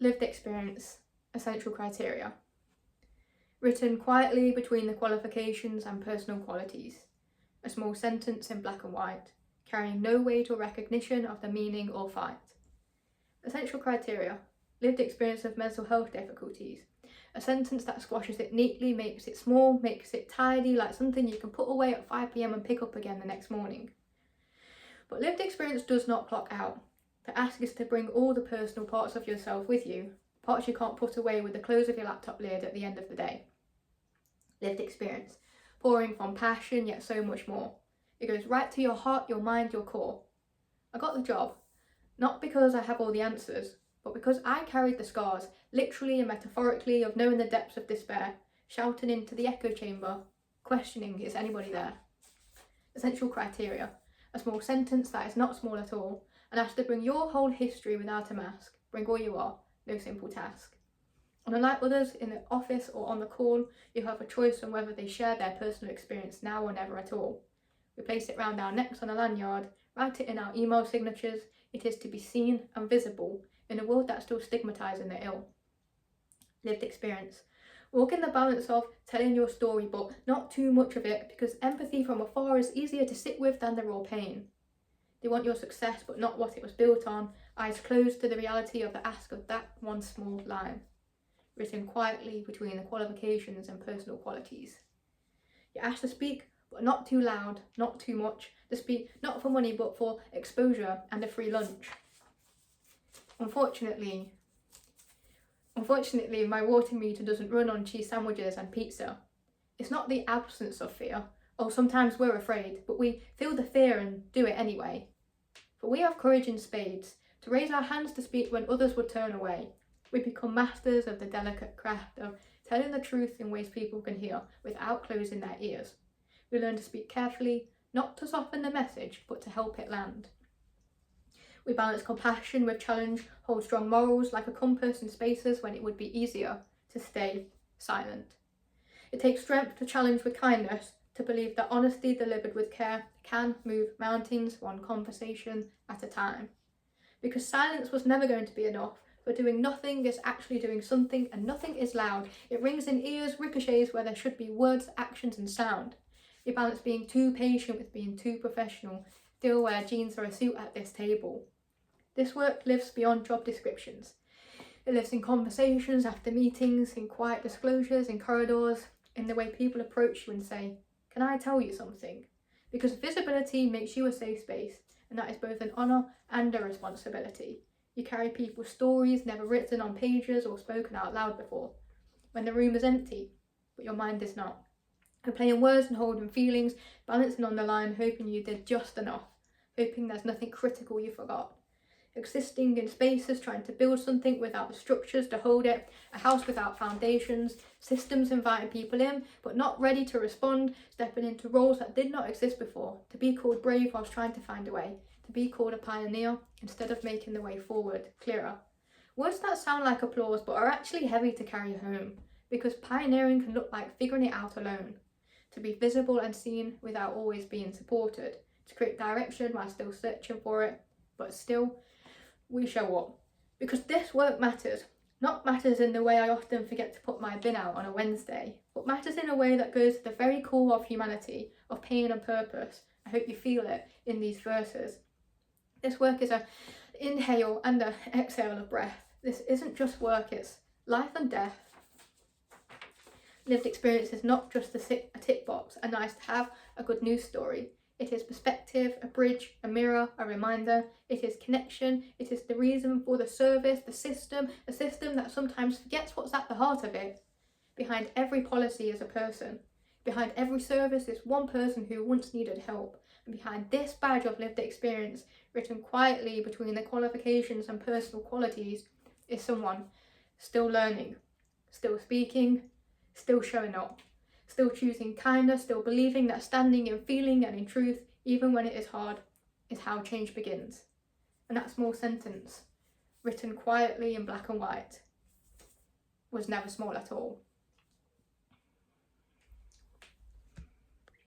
lived experience, essential criteria. Written quietly between the qualifications and personal qualities. A small sentence in black and white, carrying no weight or recognition of the meaning or fight. Essential criteria. Lived experience of mental health difficulties. A sentence that squashes it neatly, makes it small, makes it tidy, like something you can put away at 5 p.m. and pick up again the next morning. But lived experience does not clock out. The ask is to bring all the personal parts of yourself with you, parts you can't put away with the close of your laptop lid at the end of the day. Lived experience, pouring from passion yet so much more. It goes right to your heart, your mind, your core. I got the job, not because I have all the answers, but because I carried the scars, literally and metaphorically, of knowing the depths of despair, shouting into the echo chamber, questioning, is anybody there? Essential criteria. A small sentence that is not small at all, and asks to bring your whole history without a mask. Bring all you are, no simple task. And unlike others in the office or on the call, you have a choice on whether they share their personal experience now or never at all. We place it round our necks on a lanyard, write it in our email signatures. It is to be seen and visible in a world that's still stigmatising the ill. Lived experience. Walk in the balance of telling your story, but not too much of it, because empathy from afar is easier to sit with than the raw pain. They want your success, but not what it was built on, eyes closed to the reality of the ask of that one small line. Written quietly between the qualifications and personal qualities. You're asked to speak, but not too loud, not too much, to speak not for money but for exposure and a free lunch. Unfortunately, my water meter doesn't run on cheese sandwiches and pizza. It's not the absence of fear. Oh, sometimes we're afraid, but we feel the fear and do it anyway. But we have courage in spades, to raise our hands to speak when others would turn away. We become masters of the delicate craft of telling the truth in ways people can hear without closing their ears. We learn to speak carefully, not to soften the message, but to help it land. We balance compassion with challenge, hold strong morals like a compass in spaces when it would be easier to stay silent. It takes strength to challenge with kindness, to believe that honesty delivered with care can move mountains one conversation at a time. Because silence was never going to be enough. For doing nothing is actually doing something, and nothing is loud. It rings in ears, ricochets where there should be words, actions and sound. You balance being too patient with being too professional. Still wear jeans or a suit at this table. This work lives beyond job descriptions. It lives in conversations after meetings, in quiet disclosures, in corridors, in the way people approach you and say, "Can I tell you something?" Because visibility makes you a safe space, and that is both an honour and a responsibility. You carry people's stories never written on pages or spoken out loud before. When the room is empty, but your mind is not. You're playing words and holding feelings, balancing on the line, hoping you did just enough, hoping there's nothing critical you forgot. Existing in spaces, trying to build something without the structures to hold it, a house without foundations, systems inviting people in, but not ready to respond, stepping into roles that did not exist before, to be called brave whilst trying to find a way, to be called a pioneer instead of making the way forward clearer. Words that sound like applause but are actually heavy to carry home, because pioneering can look like figuring it out alone, to be visible and seen without always being supported, to create direction while still searching for it, but still, we show up. Because this work matters. Not matters in the way I often forget to put my bin out on a Wednesday, but matters in a way that goes to the very core of humanity, of pain and purpose. I hope you feel it in these verses. This work is an inhale and an exhale of breath. This isn't just work, it's life and death. Lived experience is not just a tick box, a nice to have, a good news story. It is perspective, a bridge, a mirror, a reminder. It is connection. It is the reason for the service, the system, a system that sometimes forgets what's at the heart of it. Behind every policy is a person. Behind every service is one person who once needed help. And behind this badge of lived experience, written quietly between the qualifications and personal qualities, is someone still learning, still speaking, still showing up. Still choosing kindness, still believing that standing in feeling and in truth, even when it is hard, is how change begins. And that small sentence, written quietly in black and white, was never small at all.